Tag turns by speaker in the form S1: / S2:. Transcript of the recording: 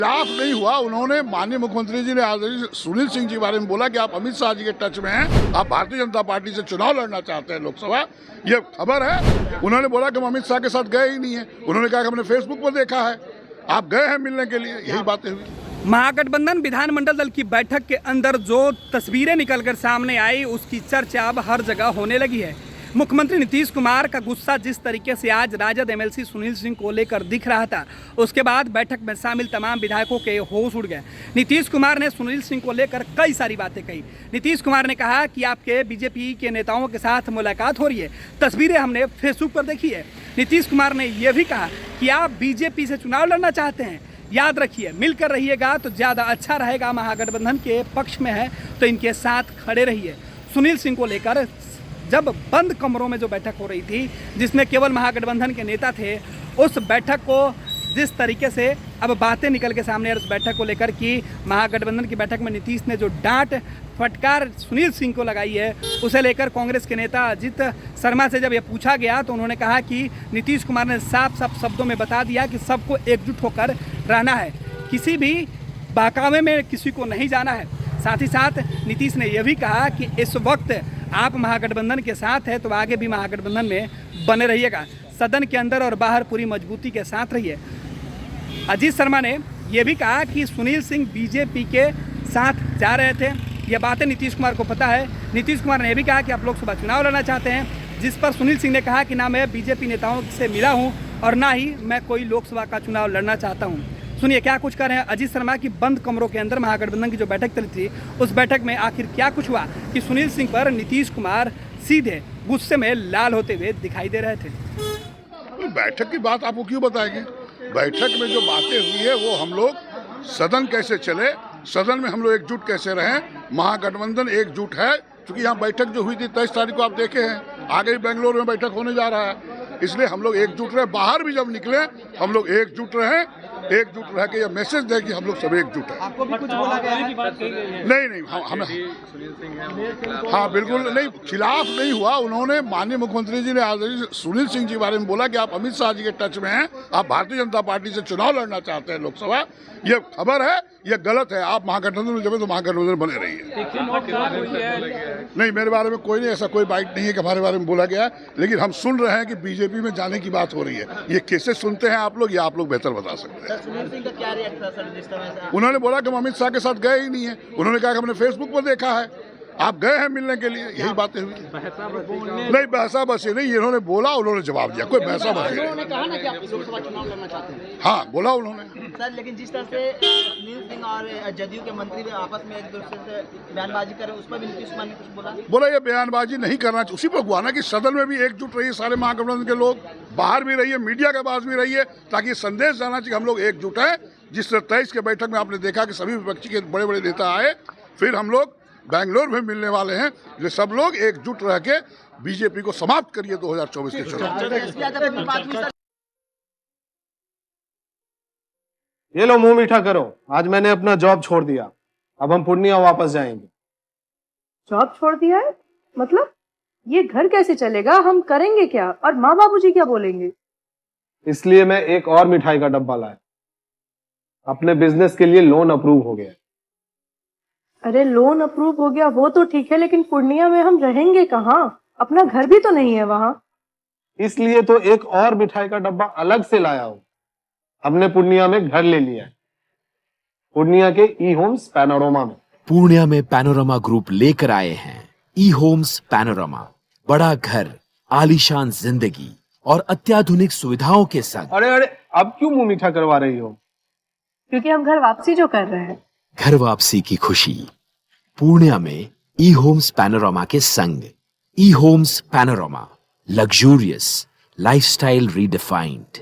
S1: खिलाफ नहीं हुआ। उन्होंने माननीय मुख्यमंत्री जी ने आज सुनील सिंह जी के बारे में बोला कि आप अमित शाह जी के टच में हैं, आप भारतीय जनता पार्टी से चुनाव लड़ना चाहते हैं लोकसभा, ये खबर है। उन्होंने बोला कि हम अमित शाह के साथ गए ही नहीं है। उन्होंने कहा कि हमने फेसबुक पर देखा है, आप गए हैं मिलने के लिए, यही बातें हुई।
S2: महागठबंधन विधानमंडल दल की बैठक के अंदर जो तस्वीरें निकलकर सामने आई उसकी चर्चा अब हर जगह होने लगी है। मुख्यमंत्री नीतीश कुमार का गुस्सा जिस तरीके से आज राजद एमएलसी सुनील सिंह को लेकर दिख रहा था, उसके बाद बैठक में शामिल तमाम विधायकों के होश उड़ गए। नीतीश कुमार ने सुनील सिंह को लेकर कई सारी बातें कही। नीतीश कुमार ने कहा कि आपके बीजेपी के नेताओं के साथ मुलाकात हो रही है, तस्वीरें हमने फेसबुक पर देखी है। नीतीश कुमार ने यह भी कहा कि आप बीजेपी से चुनाव लड़ना चाहते हैं, याद रखिए मिलकर रहिएगा तो ज़्यादा अच्छा रहेगा, महागठबंधन के पक्ष में है तो इनके साथ खड़े रहिए। सुनील सिंह को लेकर जब बंद कमरों में जो बैठक हो रही थी जिसमें केवल महागठबंधन के नेता थे, उस बैठक को जिस तरीके से अब बातें निकल के सामने उस बैठक को लेकर कि महागठबंधन की बैठक में नीतीश ने जो डांट फटकार सुनील सिंह को लगाई है, उसे लेकर कांग्रेस के नेता अजित शर्मा से जब ये पूछा गया तो उन्होंने कहा कि नीतीश कुमार ने साफ साफ शब्दों में बता दिया कि सबको एकजुट होकर रहना है, किसी भी बहकावे में किसी को नहीं जाना है। साथ ही साथ नीतीश ने यह भी कहा कि इस वक्त आप महागठबंधन के साथ है तो आगे भी महागठबंधन में बने रहिएगा, सदन के अंदर और बाहर पूरी मजबूती के साथ रहिए। अजीत शर्मा ने यह भी कहा कि सुनील सिंह बीजेपी के साथ जा रहे थे, ये बातें नीतीश कुमार को पता है। नीतीश कुमार ने यह भी कहा कि आप लोकसभा चुनाव लड़ना चाहते हैं, जिस पर सुनील सिंह ने कहा कि ना मैं बीजेपी नेताओं से मिला हूँ और ना ही मैं कोई लोकसभा का चुनाव लड़ना चाहता हूँ। सुनिए क्या कुछ कर रहे हैं अजीत शर्मा की बंद कमरों के अंदर महागठबंधन की जो बैठक चली थी, उस बैठक में आखिर क्या कुछ हुआ कि सुनील सिंह पर नीतीश कुमार सीधे गुस्से में लाल होते हुए दिखाई दे रहे थे।
S1: बैठक की बात आपको क्यों बताएंगे? बैठक में जो बातें हुई है वो हम लोग सदन कैसे चले, सदन में हम लोग एकजुट कैसे रहें, महागठबंधन एकजुट है। क्योंकि यहाँ बैठक जो हुई थी 23 तारीख को आप देखे हैं, आगे बेंगलोर में बैठक होने जा रहा है, इसलिए हम लोग एकजुट रहे। बाहर भी जब निकले हम लोग एकजुट रहे, एकजुट रह के यह मैसेज दे कि हम लोग सब एकजुट हैं।
S3: आपको भी कुछ बोला गया है कि बात कही गई है?
S1: नहीं, हमें हाँ बिल्कुल नहीं, खिलाफ नहीं हुआ। उन्होंने माननीय मुख्यमंत्री जी ने आज सुनील सिंह जी के बारे में बोला कि आप अमित शाह जी के टच में हैं, आप भारतीय जनता पार्टी से चुनाव लड़ना चाहते हैं लोकसभा, ये खबर है, ये गलत है। आप महागठबंधन में जब तो महागठबंधन बने रहिए। नहीं, मेरे बारे में कोई नहीं, ऐसा कोई बाइट नहीं है कि हमारे बारे में बोला गया है, लेकिन हम सुन रहे हैं कि बीजेपी में जाने की बात हो रही है। ये कैसे सुनते हैं आप लोग, ये आप लोग बेहतर बता सकते हैं।
S3: सुनील सिंह का क्या रिएक्शन था सर जिस तरह से?
S1: उन्होंने बोला कि हम अमित शाह के साथ गए ही नहीं है। उन्होंने कहा कि हमने फेसबुक पर देखा है, आप गए हैं मिलने के लिए, यही बातें हुई। नहीं, बहसा बसी नहीं, इन्होंने बोला, उन्होंने जवाब दिया, कोई बहसा बसी नहीं।
S3: उन्होंने कहा ना कि आप लोकसभा चुनाव लड़ना चाहते हैं।
S1: हाँ बोला उन्होंने
S3: सर, लेकिन जिस तरह से सुनील सिंह और जदयू के मंत्री आपस में एक दूसरे से बयानबाजी करें, उस पर भी नीतीश कुमार ने कुछ बोला?
S1: ये बयानबाजी नहीं करना चाहिए। उसी पर हुआ ना कि सदन में भी एकजुट रहिए, सारे महागठबंधन के लोग, बाहर भी रहिए, मीडिया के पास भी रहिए, ताकि संदेश जाना चाहिए हम लोग एकजुट हैं। जिस तरह 23 के बैठक में आपने देखा कि सभी विपक्षी के बड़े बड़े नेता आए, फिर हम लोग बेंगलोर में मिलने वाले हैं, जो सब लोग एकजुट रह के बीजेपी को समाप्त करिए 2024 के चुनाव।
S4: ये लो मुंह मीठा करो, आज मैंने अपना जॉब छोड़ दिया, अब हम पूर्णिया वापस जाएंगे।
S5: जॉब छोड़ दिया है? मतलब ये घर कैसे चलेगा, हम करेंगे क्या और माँ बाबूजी क्या बोलेंगे?
S4: इसलिए मैं एक और मिठाई का डब्बा लाया, अपने बिजनेस के लिए लोन अप्रूव हो गया।
S5: अरे लोन अप्रूव हो गया वो तो ठीक है, लेकिन पूर्णिया में हम रहेंगे कहाँ? अपना घर भी तो नहीं है वहाँ।
S4: इसलिए तो एक और मिठाई का डब्बा अलग से लाया हूँ, हमने पूर्णिया में घर ले लिया है, पूर्णिया के ई होम्स पैनोरमा में।
S6: पूर्णिया में पैनोरमा ग्रुप लेकर आए हैं ई होम्स पैनोरमा, बड़ा घर, आलीशान जिंदगी और अत्याधुनिक सुविधाओं के संग।
S4: अरे अब क्यों मुंह मीठा करवा रही हो?
S5: क्योंकि हम घर वापसी जो कर रहे हैं।
S6: घर वापसी की खुशी पूर्णिया में ई होम्स पैनोरमा के संग। E Homes Panorama, luxurious lifestyle redefined.